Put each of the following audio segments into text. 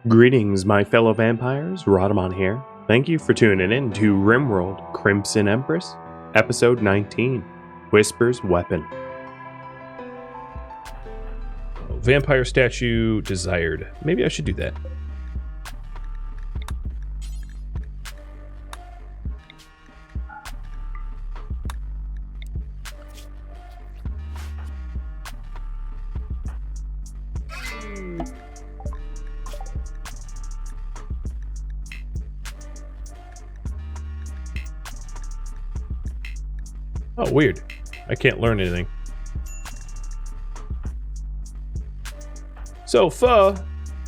Greetings, my fellow vampires. Rhadamant here. Thank you for tuning in to RimWorld Crimson Empress, Episode 19, Wisper's Weapon. Vampire statue desired. Maybe I should do that. Oh, weird. I can't learn anything. So,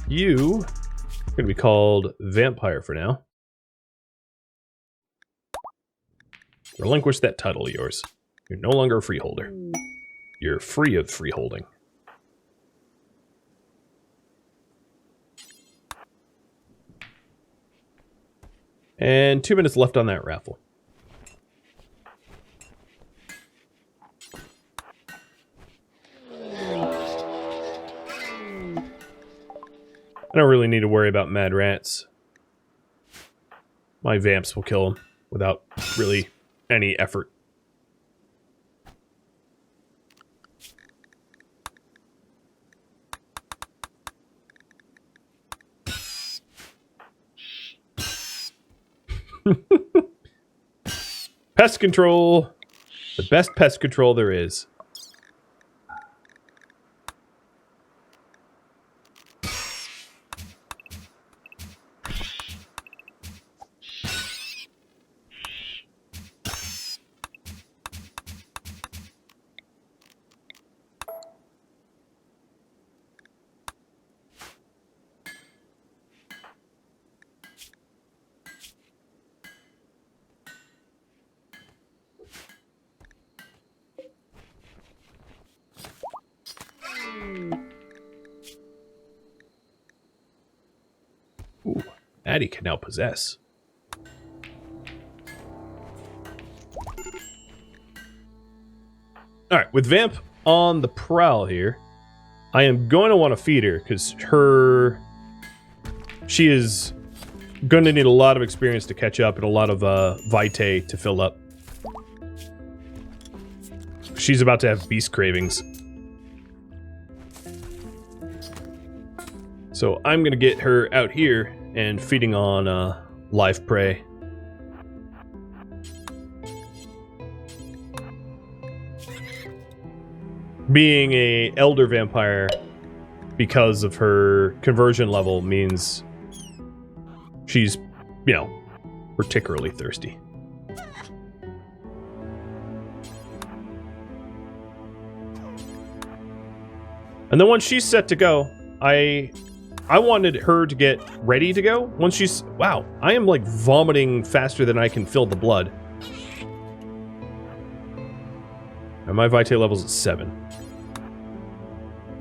you are going to be called Vampire for now. Relinquish that title of yours. You're no longer a freeholder. You're free of freeholding. And 2 minutes left on that raffle. I don't really need to worry about mad rats. My vamps will kill them without really any effort. Pest control. The best pest control there is. Ooh, Addie can now possess. Alright, with Vamp on the prowl here, I am going to want to feed her, because she is going to need a lot of experience to catch up and a lot of vitae to fill up. She's about to have beast cravings. So I'm going to get her out here and feeding on live prey. Being a elder vampire, because of her conversion level, means she's, you know, particularly thirsty. And then once she's set to go, I wanted her to get ready to go. Once she's... Wow, I am like vomiting faster than I can fill the blood. And my vitae level's at 7.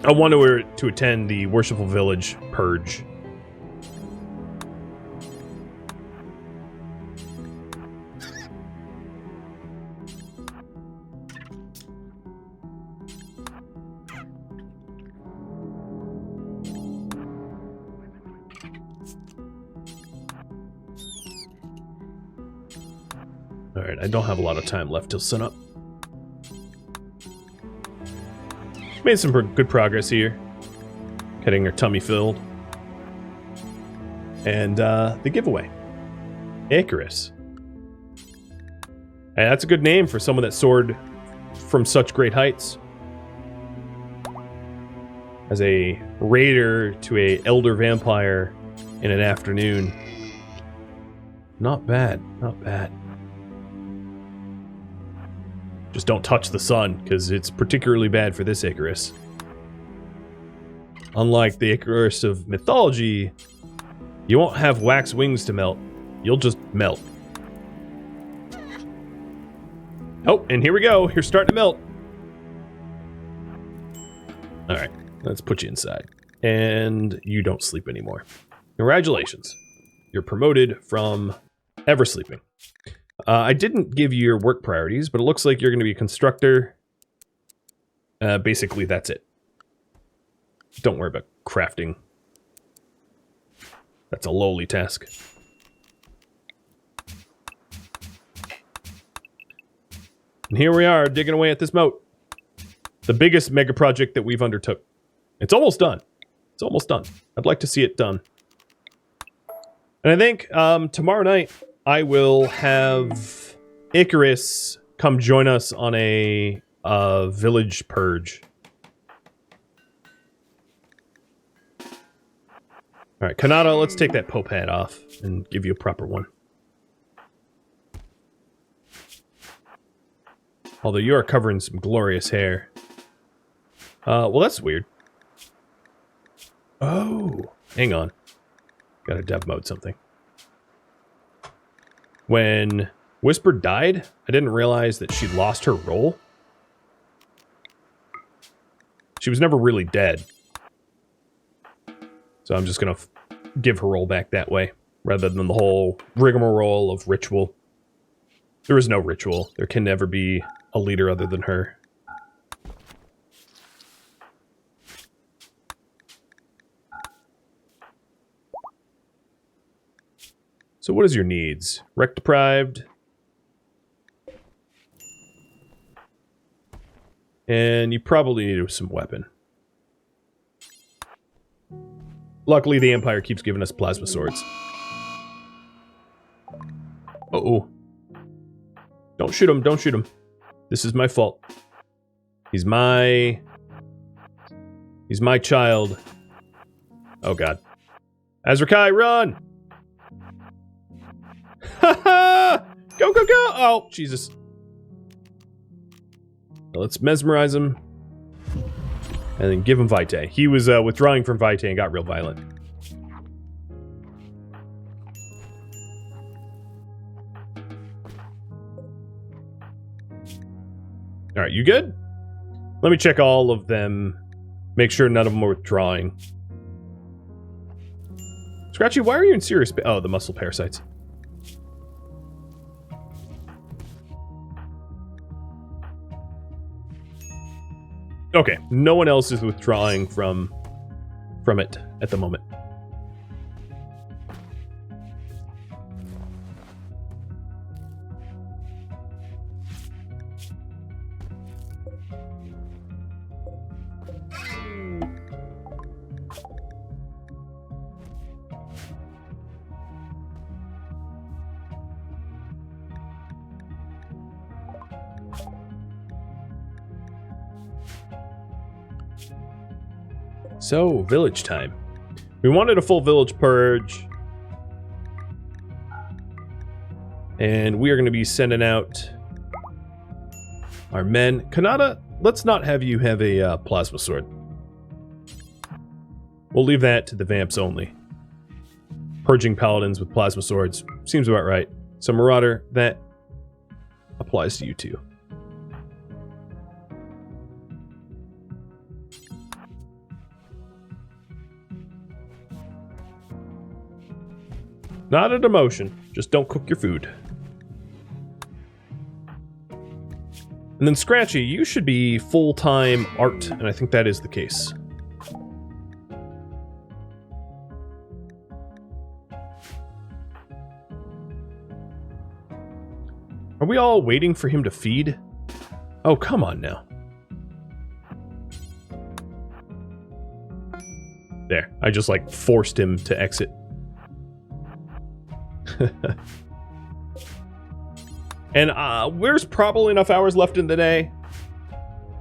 I wanted her to attend the Worshipful Village purge. Alright, I don't have a lot of time left till sunup. Made some good progress here. Getting her tummy filled. And the giveaway. Icarus. And that's a good name for someone that soared from such great heights. As a raider to a elder vampire in an afternoon. Not bad, not bad. Just don't touch the sun, because it's particularly bad for this Icarus. Unlike the Icarus of mythology, you won't have wax wings to melt. You'll just melt. Oh, and here we go. You're starting to melt. Alright, let's put you inside. And you don't sleep anymore. Congratulations. You're promoted from ever sleeping. I didn't give you your work priorities, but it looks like you're going to be a constructor. Basically, that's it. Don't worry about crafting. That's a lowly task. And here we are, digging away at this moat. The biggest mega project that we've undertook. It's almost done. It's almost done. I'd like to see it done. And I think tomorrow night I will have Icarus come join us on a village purge. Alright, Kanata, let's take that Pope hat off and give you a proper one. Although you are covering some glorious hair. Well, that's weird. Oh, hang on. Gotta dev mode something. When Wisper died, I didn't realize that she lost her role. She was never really dead. So I'm just gonna give her role back that way, rather than the whole rigmarole of ritual. There is no ritual. There can never be a leader other than her. So what is your needs? Wreck deprived. And you probably need some weapon. Luckily, the Empire keeps giving us plasma swords. Uh-oh. Don't shoot him, don't shoot him. This is my fault. He's my child. Oh god. Azrakai, run! Ha ha! Go, go, go! Oh, Jesus. Let's mesmerize him. And then give him Vitae. He was withdrawing from Vitae and got real violent. Alright, you good? Let me check all of them. Make sure none of them are withdrawing. Scratchy, why are you in serious pain? Oh, the muscle parasites. Okay, no one else is withdrawing from it at the moment. So, village time. We wanted a full village purge. And we are going to be sending out our men. Kanata, let's not have you have a plasma sword. We'll leave that to the vamps only. Purging paladins with plasma swords seems about right. So, Marauder, that applies to you too. Not a demotion, just don't cook your food. And then Scratchy, you should be full-time art, and I think that is the case. Are we all waiting for him to feed? Oh, come on now. There, I just like forced him to exit. And there's probably enough hours left in the day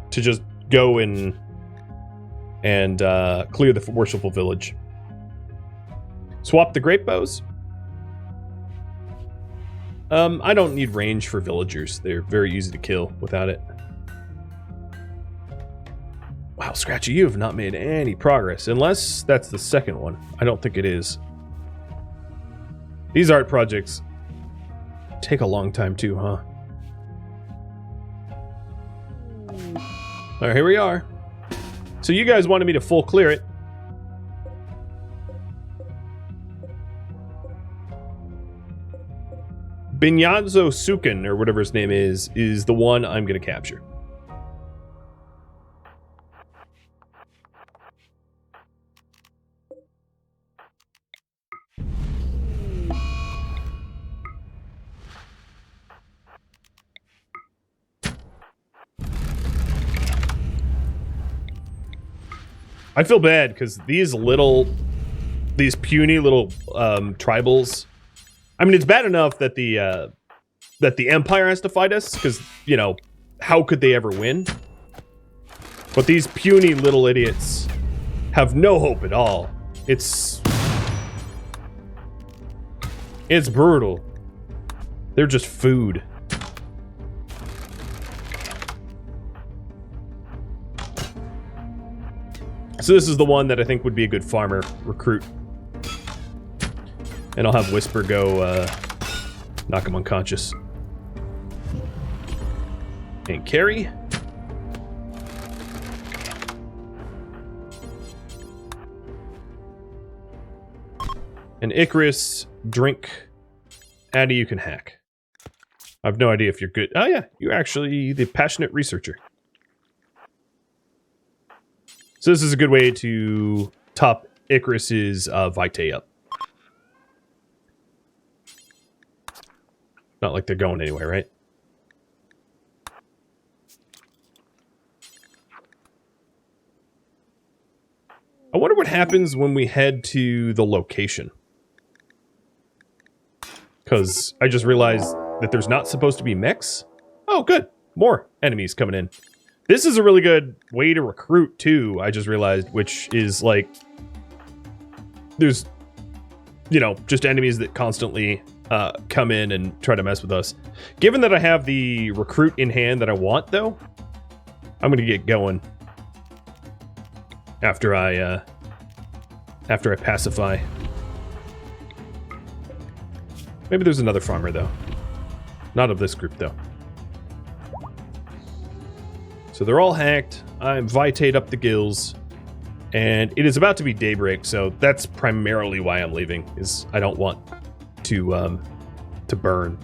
to just go and clear the worshipful village. Swap the great bows. I don't need range for villagers. They're very easy to kill without it. Wow, Scratchy, you have not made any progress. Unless that's the second one. I don't think it is. These art projects take a long time too, huh? Alright, here we are. So you guys wanted me to full clear it. Binyazo Sukin, or whatever his name is the one I'm going to capture. I feel bad because these puny little tribals. I mean, it's bad enough that the Empire has to fight us because, you know, how could they ever win? But these puny little idiots have no hope at all. It's brutal. They're just food. So this is the one that I think would be a good farmer recruit. And I'll have Wisper go knock him unconscious. And carry. And Icarus, drink. Addy, you can hack. I have no idea if you're good. Oh yeah, you're actually the passionate researcher. So this is a good way to top Icarus's vitae up. Not like they're going anywhere, right? I wonder what happens when we head to the location. Because I just realized that there's not supposed to be mechs. Oh, good. More enemies coming in. This is a really good way to recruit, too, I just realized, which is, like... There's, you know, just enemies that constantly come in and try to mess with us. Given that I have the recruit in hand that I want, though, I'm going to get going. After I pacify. Maybe there's another farmer, though. Not of this group, though. So they're all hacked. I'm vitaed up the gills. And it is about to be daybreak, so that's primarily why I'm leaving, is I don't want to burn.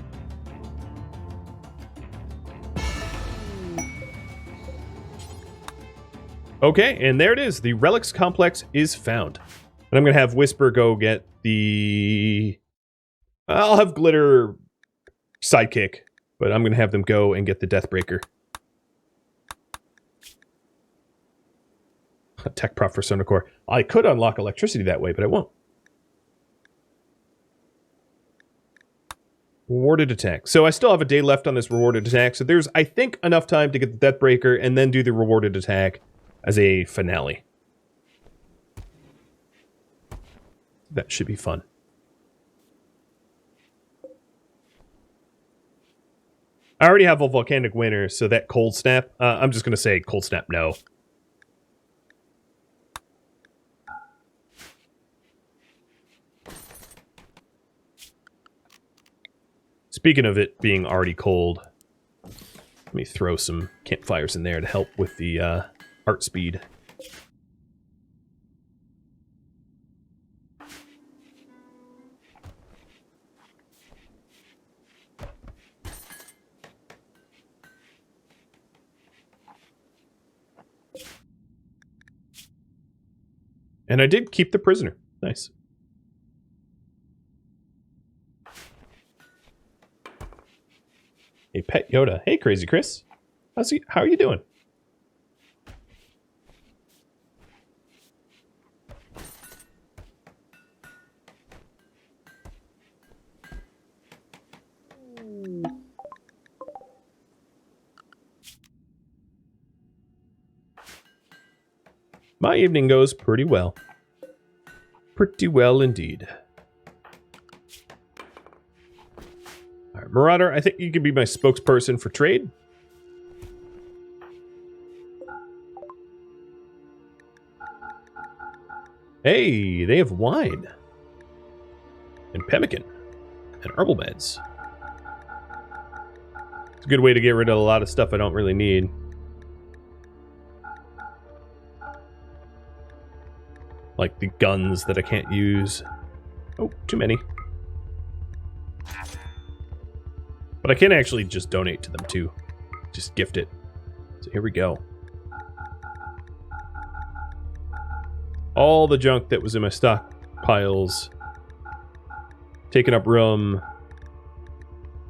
Okay, and there it is. The relics complex is found. And I'm going to have Wisper go get the... I'll have Glitter sidekick, but I'm going to have them go and get the deathbreaker. Tech prop for Sonar Core. I could unlock electricity that way, but I won't. Rewarded attack. So I still have a day left on this rewarded attack, so there's, I think, enough time to get the deathbreaker and then do the rewarded attack as a finale. That should be fun. I already have a volcanic winter, so that cold snap, I'm just going to say cold snap no. Speaking of it being already cold, let me throw some campfires in there to help with the art speed. And I did keep the prisoner. Nice. A pet Yoda. Hey, Crazy Chris. How are you doing? My evening goes pretty well. Pretty well indeed. Alright, Marauder, I think you could be my spokesperson for trade. Hey, they have wine. And pemmican. And herbal meds. It's a good way to get rid of a lot of stuff I don't really need. Like the guns that I can't use. Oh, too many. But I can actually just donate to them too. Just gift it. So here we go. All the junk that was in my stockpiles. Taking up room.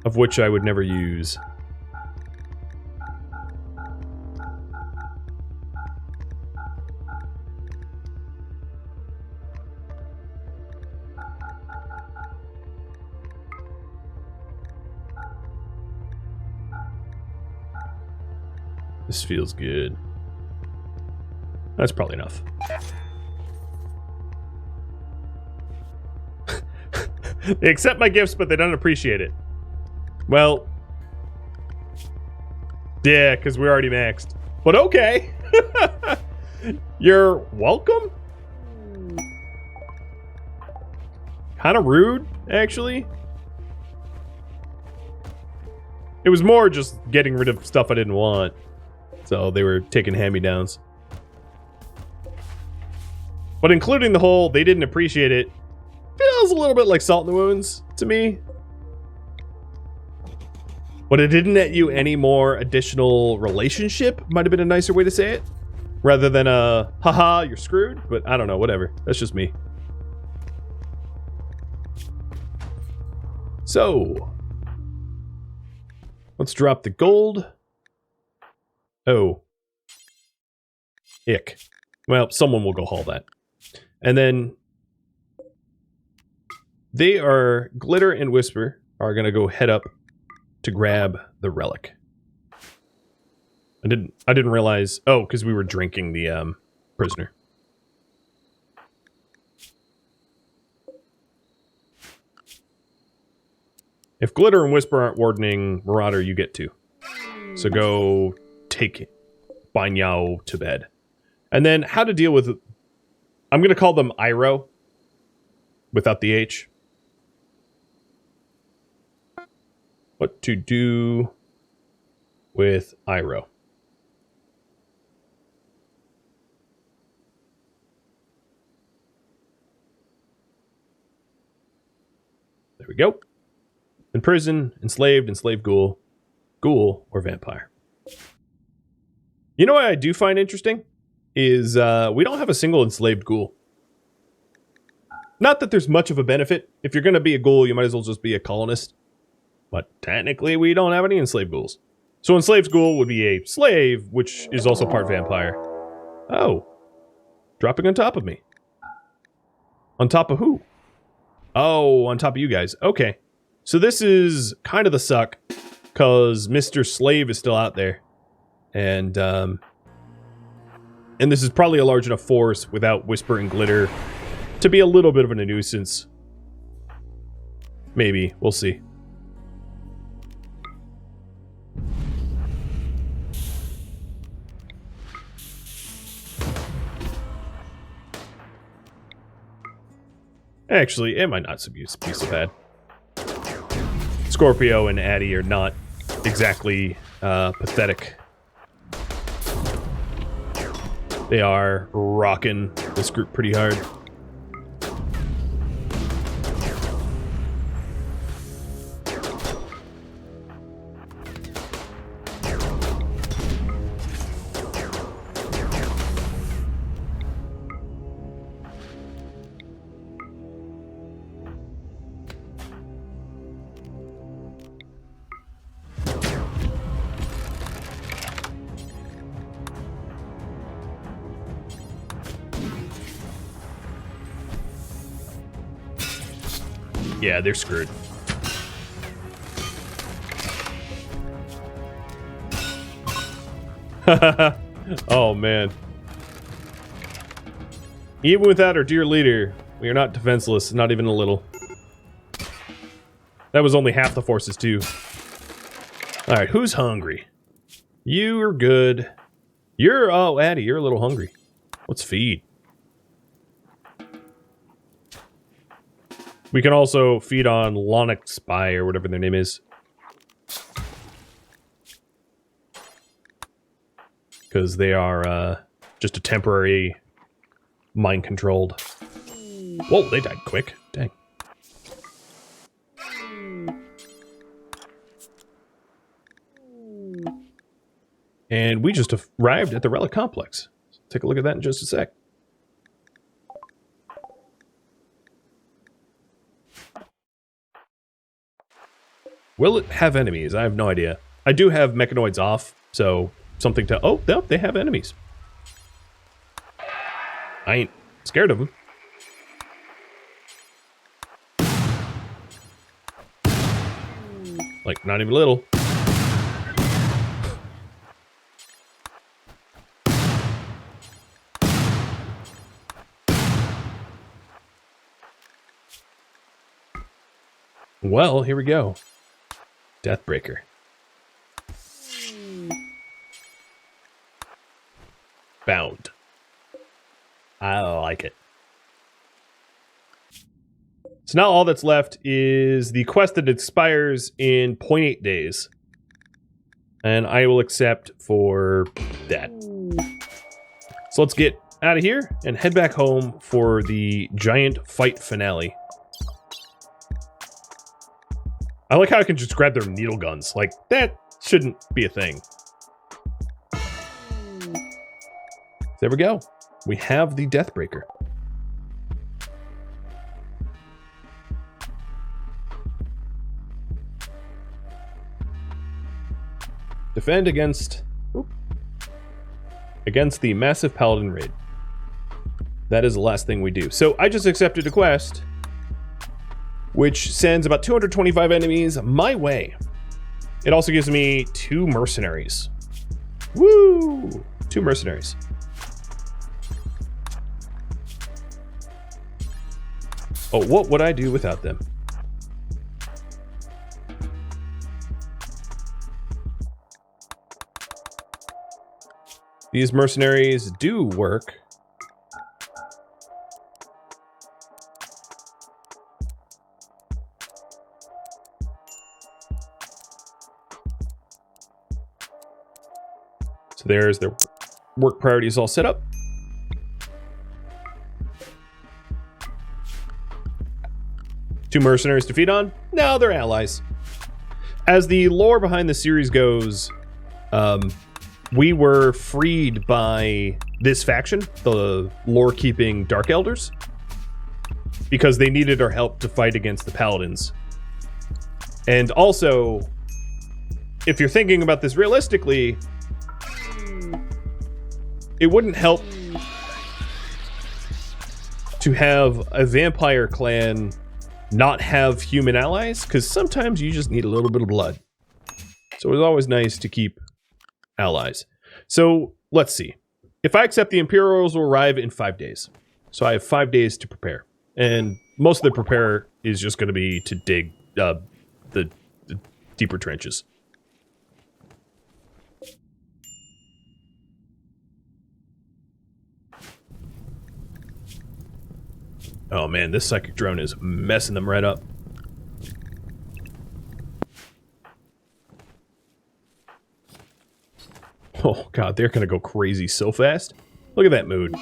Of which I would never use. This feels good. That's probably enough. They accept my gifts, but they don't appreciate it. Well, yeah, because we're already maxed. But okay. You're welcome? Kind of rude, actually. It was more just getting rid of stuff I didn't want. So they were taking hand-me-downs. But including the whole they didn't appreciate it feels a little bit like salt in the wounds to me. But it didn't net you any more additional relationship, might have been a nicer way to say it. Rather than a, haha, you're screwed. But I don't know, whatever. That's just me. So, let's drop the gold. Oh. Ick. Well, someone will go haul that. And then Glitter and Wisper are going to go head up to grab the relic. I didn't realize. Oh, because we were drinking the prisoner. If Glitter and Wisper aren't wardening Marauder, you get to. So go take Banyao to bed. And then how to deal with... I'm going to call them Iroh. Without the H. What to do with Iroh. There we go. Imprison, enslaved, enslaved ghoul, ghoul, or vampire. You know what I do find interesting? Is we don't have a single enslaved ghoul. Not that there's much of a benefit. If you're going to be a ghoul, you might as well just be a colonist. But technically, we don't have any enslaved ghouls. So enslaved ghoul would be a slave, which is also part vampire. Oh. Dropping on top of me. On top of who? Oh, on top of you guys. Okay. So this is kind of the suck, because Mr. Slave is still out there. And this is probably a large enough force without Wisper and Glitter to be a little bit of a nuisance. Maybe. We'll see. Actually, it might not be so bad. Scorpio and Addy are not exactly pathetic. They are rocking this group pretty hard. Yeah, they're screwed. Oh, man. Even without our dear leader, we are not defenseless, not even a little. That was only half the forces, too. Alright, who's hungry? You're good. Oh, Addy, you're a little hungry. Let's feed. We can also feed on Lonic Spy or whatever their name is. Because they are just a temporary mind-controlled. Whoa, they died quick. Dang. And we just arrived at the Relic Complex. Take a look at that in just a sec. Will it have enemies? I have no idea. I do have mechanoids off, so something to... Oh, no, they have enemies. I ain't scared of them. Like, not even a little. Well, here we go. Deathbreaker. Bound. I like it. So now all that's left is the quest that expires in 0.8 days. And I will accept for that. So let's get out of here and head back home for the giant fight finale. I like how I can just grab their needle guns. Like, that shouldn't be a thing. There we go. We have the Deathbreaker. Defend against the massive paladin raid. That is the last thing we do. So I just accepted a quest, which sends about 225 enemies my way. It also gives me 2 mercenaries. Woo! 2 mercenaries. Oh, what would I do without them? These mercenaries do work. So there's their work priorities all set up. Two mercenaries to feed on? No, they're allies. As the lore behind the series goes, we were freed by this faction, the lore-keeping Dark Elders, because they needed our help to fight against the paladins. And also, if you're thinking about this realistically, it wouldn't help to have a vampire clan not have human allies, because sometimes you just need a little bit of blood. So it's always nice to keep allies. So let's see. If I accept, the Imperials will arrive in 5 days. So I have 5 days to prepare. And most of the prepare is just going to be to dig the deeper trenches. Oh man, this psychic drone is messing them right up. Oh god, they're gonna go crazy so fast. Look at that mood.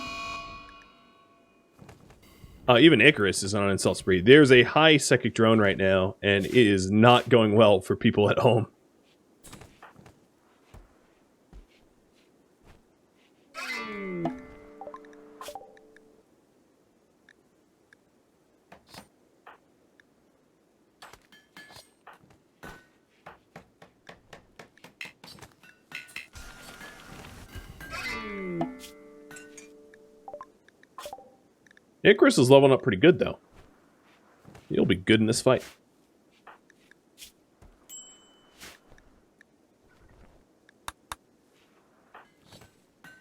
Even Icarus is on an insult spree. There's a high psychic drone right now, and it is not going well for people at home. Icarus is leveling up pretty good, though. He'll be good in this fight.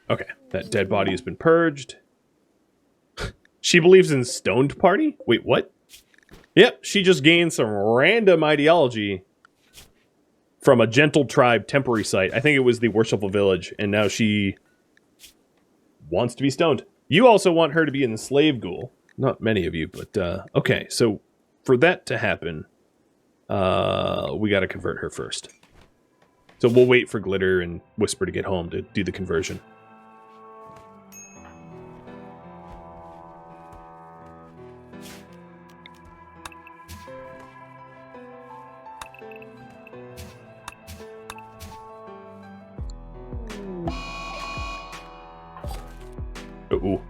Okay, that dead body has been purged. She believes in stoned party? Wait, what? Yep, she just gained some random ideology from a gentle tribe temporary site. I think it was the Worshipful Village, and now she wants to be stoned. You also want her to be an enslave ghoul. Not many of you, but okay. So for that to happen, we got to convert her first. So we'll wait for Glitter and Wisper to get home to do the conversion. Uh-oh.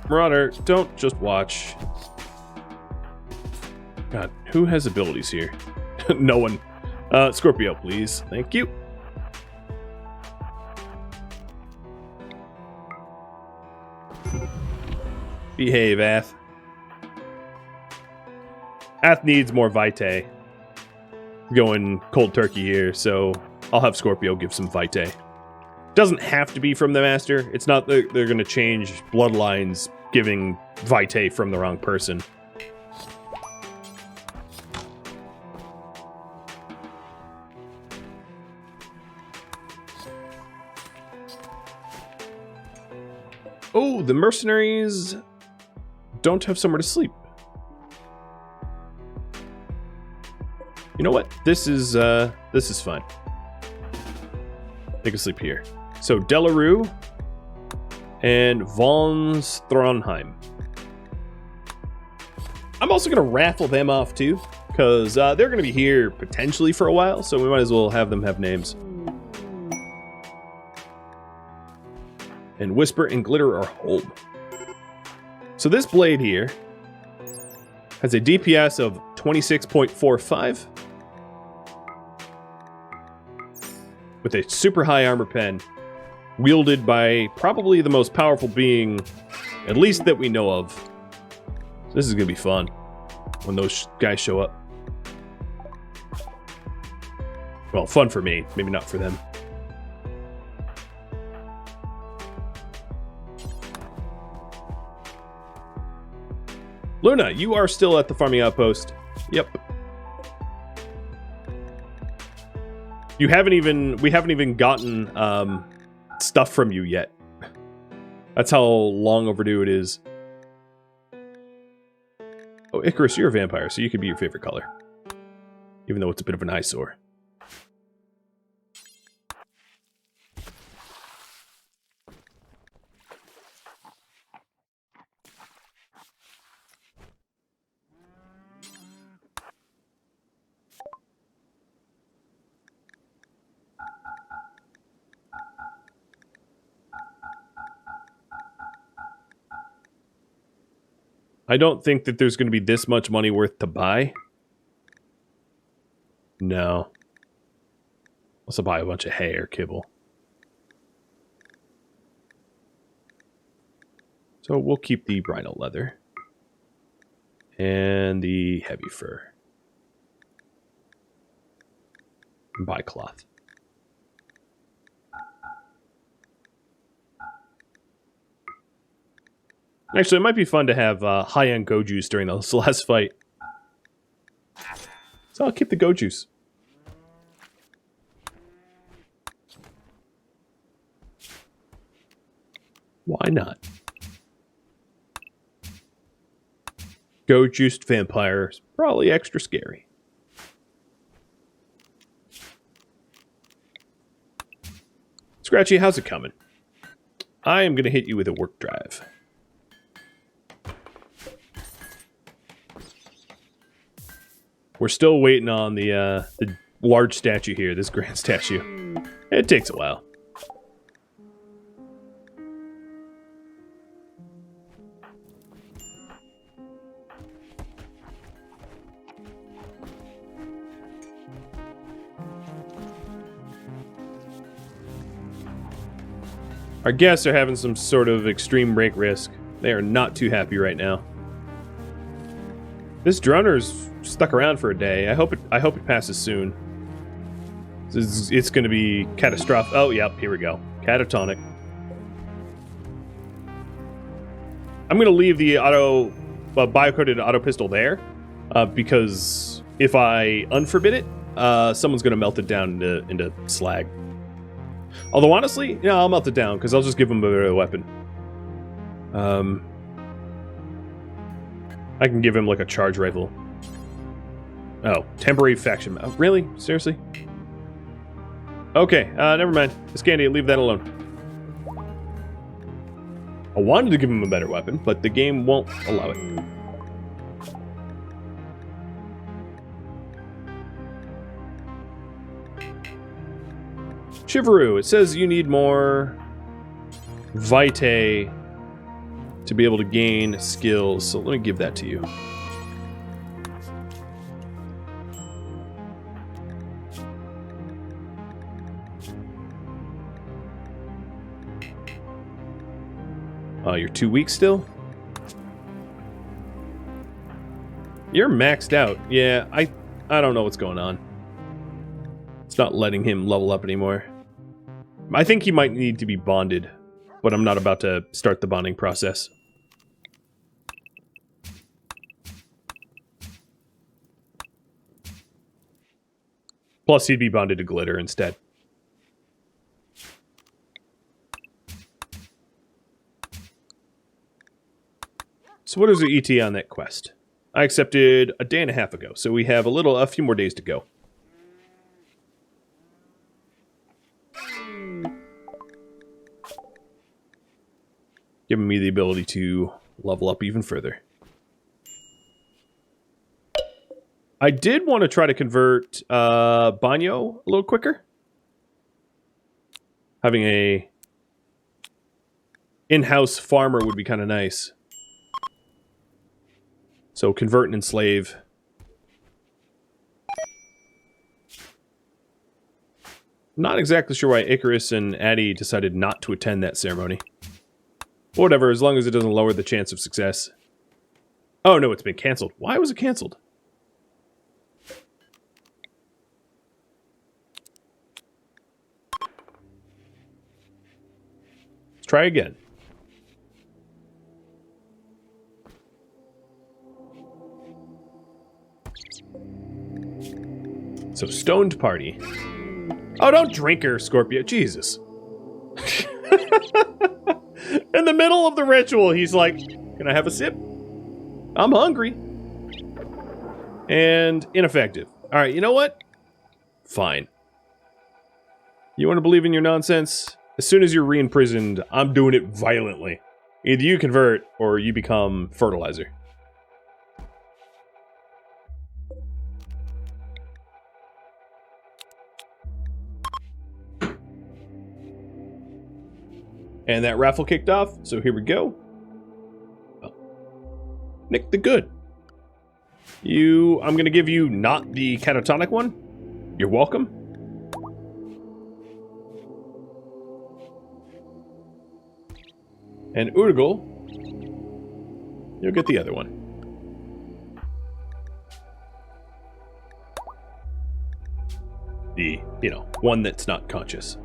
Marauder, don't just watch. God, who has abilities here? No one. Scorpio, please. Thank you. Behave, Ath. Ath needs more Vitae. Going cold turkey here, so I'll have Scorpio give some Vitae. Doesn't have to be from the master. It's not that they're going to change bloodlines giving vitae from the wrong person. Oh, the mercenaries don't have somewhere to sleep. You know what? This is fine. They can sleep here. So Delarue and von Stronheim. I'm also going to raffle them off too, because they're going to be here potentially for a while, so we might as well have them have names. And Wisper and Glitter are home. So this blade here has a DPS of 26.45 with a super high armor pen, wielded by probably the most powerful being, at least that we know of. So this is going to be fun when those guys show up. Well, fun for me, maybe not for them. Luna, you are still at the farming outpost. Yep. We haven't even gotten stuff from you yet. That's how long overdue it is. Oh, Icarus, you're a vampire, so you could be your favorite color. Even though it's a bit of an eyesore. I don't think that there's going to be this much money worth to buy. No. Let's buy a bunch of hay or kibble. So we'll keep the bridal leather. And the heavy fur. And buy cloth. Actually, it might be fun to have high-end go juice during this last fight. So I'll keep the go juice. Why not? Go juiced vampires, probably extra scary. Scratchy, how's it coming? I am going to hit you with a work drive. We're still waiting on the large statue here, this grand statue. It takes a while. Our guests are having some sort of extreme break risk. They are not too happy right now. This drunner's stuck around for a day. I hope it passes soon. It's going to be catastrophic. Oh, yep, here we go. Catatonic. I'm going to leave the bio-coded auto pistol there because if I unforbid it, someone's going to melt it down into slag. Although honestly, yeah, I'll melt it down because I'll just give them a better weapon. I can give him like a charge rifle. Oh, temporary faction. Oh, really? Seriously? Okay, never mind. Scandia, leave that alone. I wanted to give him a better weapon, but the game won't allow it. Shiveru, it says you need more vitae to be able to gain skills, so let me give that to you. Oh, you're 2 weeks still? You're maxed out. Yeah, I don't know what's going on. It's not letting him level up anymore. I think he might need to be bonded, but I'm not about to start the bonding process. Plus, he'd be bonded to Glitter instead. So what is the ET on that quest? I accepted a day and a half ago, so we have a few more days to go. Giving me the ability to level up even further. I did want to try to convert Banyo a little quicker. Having a in-house farmer would be kind of nice. So convert and enslave. Not exactly sure why Icarus and Addie decided not to attend that ceremony. Whatever, as long as it doesn't lower the chance of success. Oh no, it's been cancelled. Why was it cancelled? Let's try again. So, stoned party. Oh, don't drink her, Scorpio. Jesus. In the middle of the ritual, he's like, can I have a sip? I'm hungry. And ineffective. Alright, you know what? Fine. You want to believe in your nonsense? As soon as you're re-imprisoned, I'm doing it violently. Either you convert, or you become fertilizer. And that raffle kicked off, so here we go. Oh. Nick the Good. I'm gonna give you not the catatonic one. You're welcome. And Urgel, you'll get the other one. The, one that's not conscious.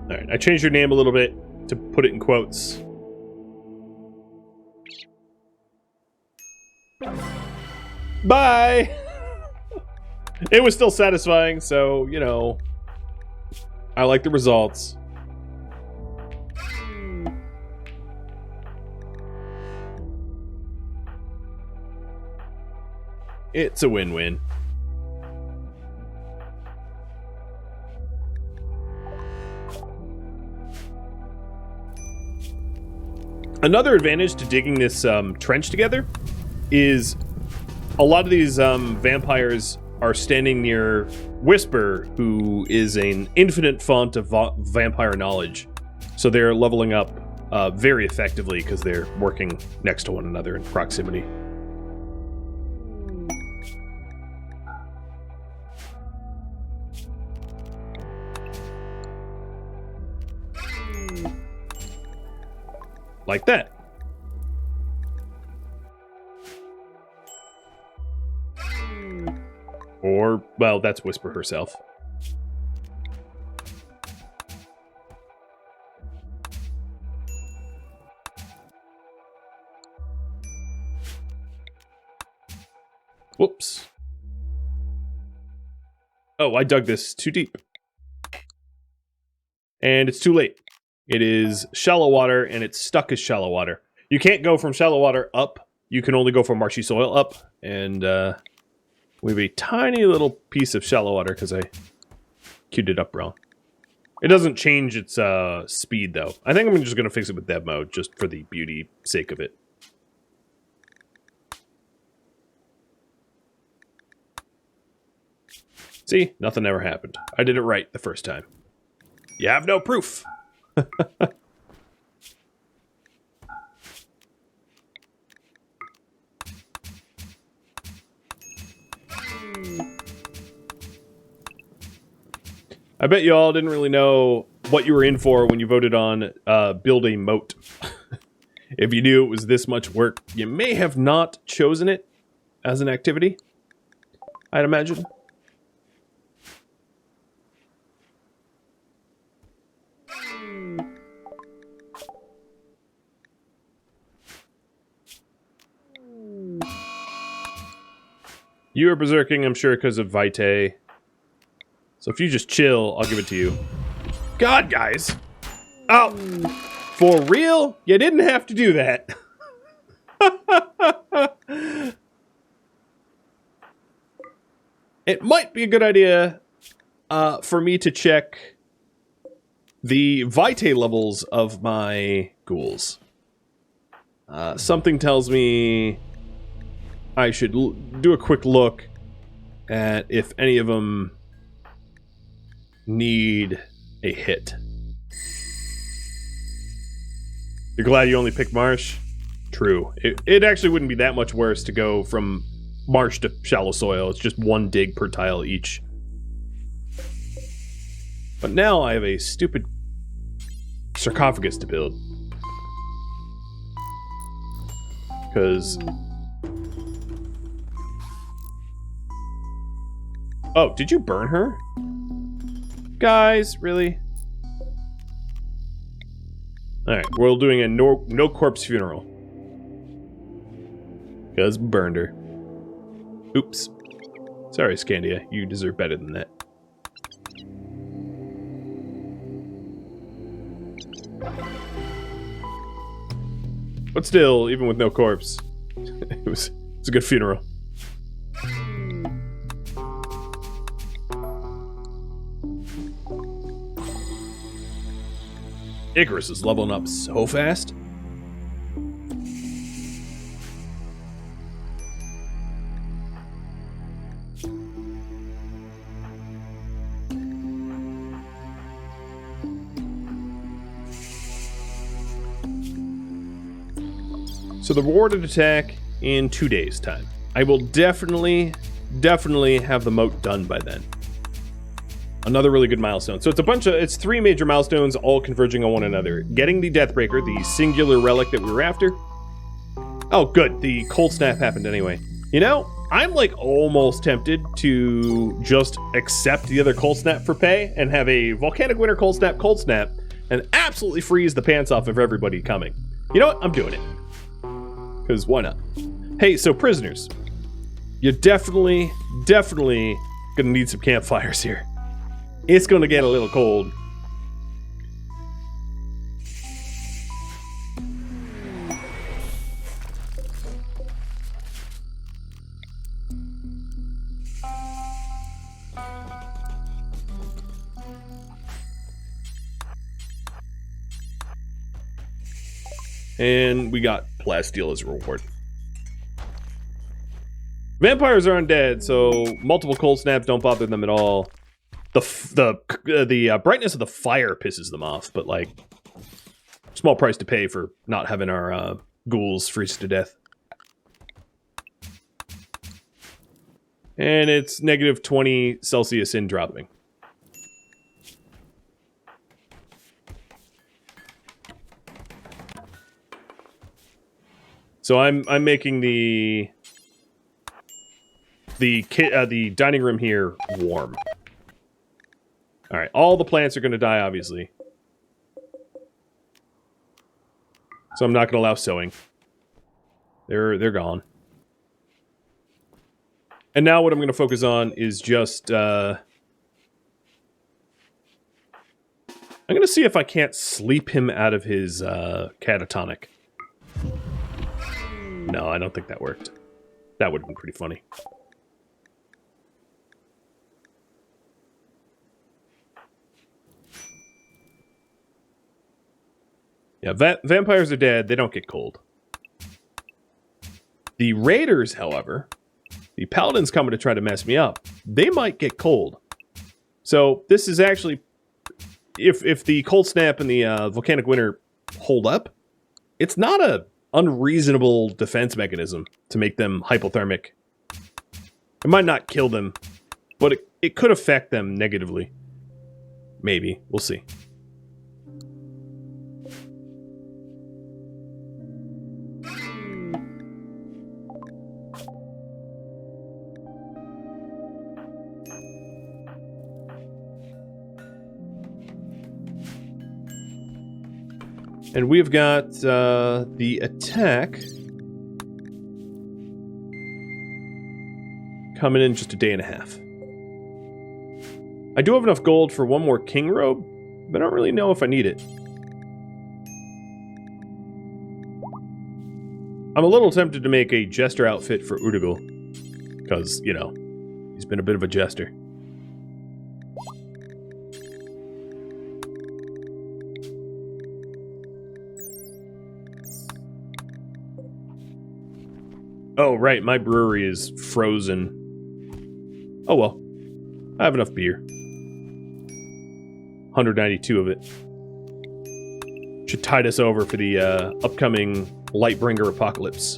Alright, I changed your name a little bit to put it in quotes. Bye! It was still satisfying, so, I like the results. It's a win-win. Another advantage to digging this trench together is a lot of these vampires are standing near Wisper, who is an infinite font of vampire knowledge. So they're leveling up very effectively because they're working next to one another in proximity. Like that. Or, well, that's Wisper herself. Whoops. Oh, I dug this too deep. And it's too late. It is shallow water, and it's stuck as shallow water. You can't go from shallow water up. You can only go from marshy soil up. And we have a tiny little piece of shallow water because I queued it up wrong. It doesn't change its speed, though. I think I'm just going to fix it with dev mode, just for the beauty sake of it. See? Nothing ever happened. I did it right the first time. You have no proof. I bet you all didn't really know what you were in for when you voted on build a moat. If you knew it was this much work, you may have not chosen it, as an activity, I'd imagine. You are berserking, I'm sure, because of Vitae. So if you just chill, I'll give it to you. God, guys! Oh! For real? You didn't have to do that. It might be a good idea for me to check the Vitae levels of my ghouls. Something tells me I should do a quick look at if any of them need a hit. You're glad you only picked Marsh? True. It actually wouldn't be that much worse to go from Marsh to shallow soil. It's just one dig per tile each. But now I have a stupid sarcophagus to build. Because... Oh, did you burn her? Guys, really? Alright, we're doing a no corpse funeral. Because burned her. Oops. Sorry, Scandia. You deserve better than that. But still, even with no corpse, it's a good funeral. Icarus is leveling up so fast. So the rewarded attack in 2 days' time. I will definitely have the moat done by then. Another really good milestone. So it's 3 major milestones all converging on one another. Getting the Deathbreaker, the singular relic that we were after. Oh, good. The cold snap happened anyway. You know, I'm like almost tempted to just accept the other cold snap for pay and have a volcanic winter cold snap, and absolutely freeze the pants off of everybody coming. You know what? I'm doing it. Because why not? Hey, so prisoners. You're definitely gonna need some campfires here. It's gonna get a little cold. And we got plasteel as a reward. Vampires are undead, so multiple cold snaps don't bother them at all. The brightness of the fire pisses them off, but like, small price to pay for not having our ghouls freeze to death. And it's negative 20 Celsius in dropping. So I'm making the dining room here warm. All right, all the plants are going to die, obviously. So I'm not going to allow sowing. They're gone. And now what I'm going to focus on is just I'm going to see if I can't sleep him out of his catatonic. No, I don't think that worked. That would have been pretty funny. Yeah, vampires are dead. They don't get cold. The raiders, however, the paladins coming to try to mess me up, they might get cold. So this is actually, if the cold snap and the volcanic winter hold up, it's not a unreasonable defense mechanism to make them hypothermic. It might not kill them, but it could affect them negatively. Maybe. We'll see. And we've got the attack coming in just a day and a half. I do have enough gold for one more king robe, but I don't really know if I need it. I'm a little tempted to make a jester outfit for Udigul, because, you know, he's been a bit of a jester. Oh, right, my brewery is frozen. Oh well, I have enough beer. 192 of it. Should tide us over for the upcoming Lightbringer apocalypse.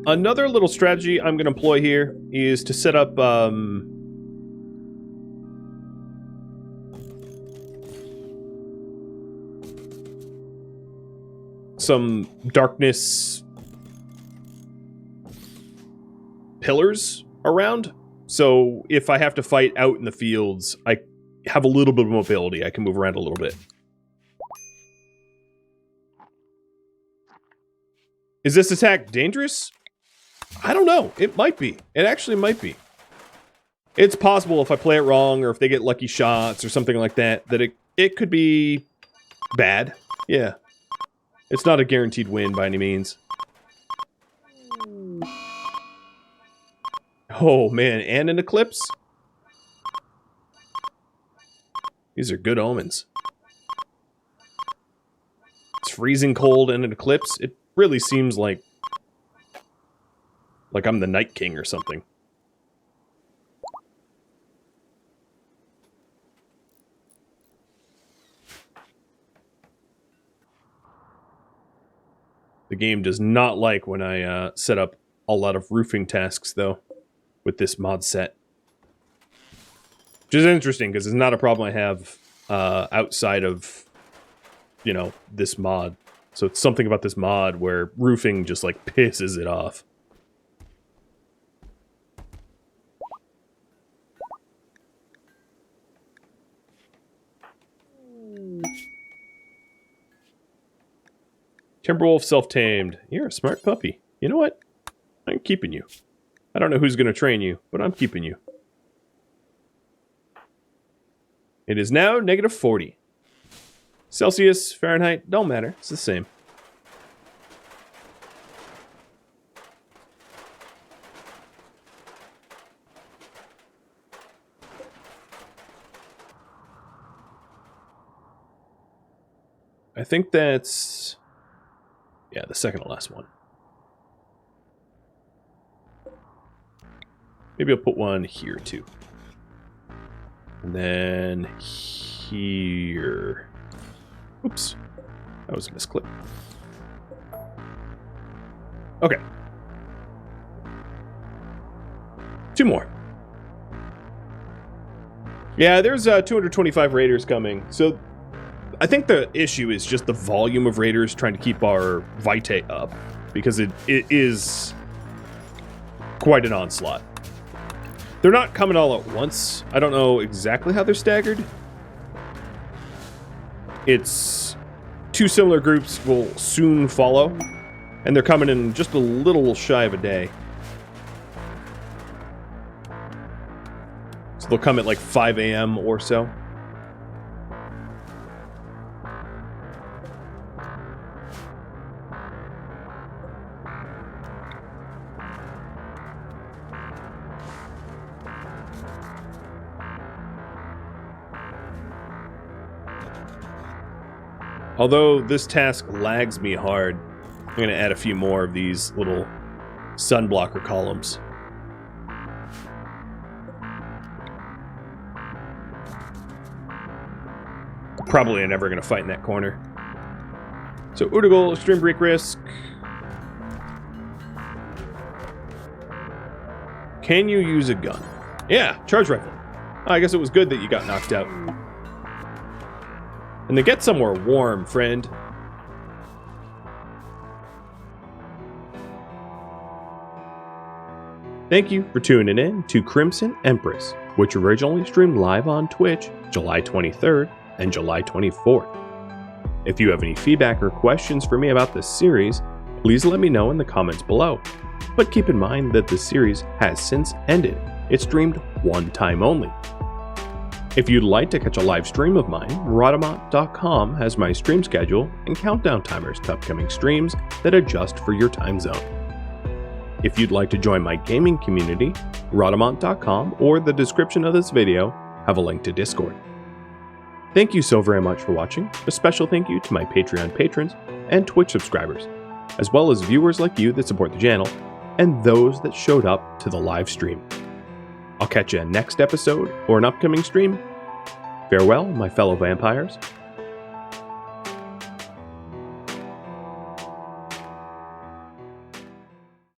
Another little strategy I'm going to employ here is to set up some darkness pillars around. So if I have to fight out in the fields, I have a little bit of mobility. I can move around a little bit. Is this attack dangerous? I don't know. It might be. It actually might be. It's possible if I play it wrong or if they get lucky shots or something like that, that it could be bad. Yeah. It's not a guaranteed win by any means. Oh, man. And an eclipse? These are good omens. It's freezing cold and an eclipse. It really seems like I'm the Night King or something. The game does not like when I set up a lot of roofing tasks, though, with this mod set. Which is interesting, because it's not a problem I have outside of, you know, this mod. So it's something about this mod where roofing just, like, pisses it off. Timberwolf self-tamed. You're a smart puppy. You know what? I'm keeping you. I don't know who's going to train you, but I'm keeping you. It is now -40. Celsius, Fahrenheit, don't matter. It's the same. I think that's... yeah, the second to last one. Maybe I'll put one here, too. And then here. Oops. That was a misclick. Okay. 2 more. Yeah, there's 225 raiders coming. So I think the issue is just the volume of raiders trying to keep our vitae up. Because it is quite an onslaught. They're not coming all at once. I don't know exactly how they're staggered. It's 2 similar groups will soon follow. And they're coming in just a little shy of a day. So they'll come at like 5 a.m. or so. Although this task lags me hard, I'm going to add a few more of these little sun blocker columns. Probably are never going to fight in that corner. So Udigul, extreme break risk. Can you use a gun? Yeah, charge rifle. I guess it was good that you got knocked out. And to get somewhere warm, friend. Thank you for tuning in to Crimson Empress, which originally streamed live on Twitch July 23rd and July 24th. If you have any feedback or questions for me about this series, please let me know in the comments below. But keep in mind that the series has since ended. It streamed one time only. If you'd like to catch a live stream of mine, Rhadamant.com has my stream schedule and countdown timers to upcoming streams that adjust for your time zone. If you'd like to join my gaming community, Rhadamant.com or the description of this video have a link to Discord. Thank you so very much for watching. A special thank you to my Patreon patrons and Twitch subscribers, as well as viewers like you that support the channel, and those that showed up to the live stream. I'll catch you in next episode or an upcoming stream. Farewell, my fellow vampires.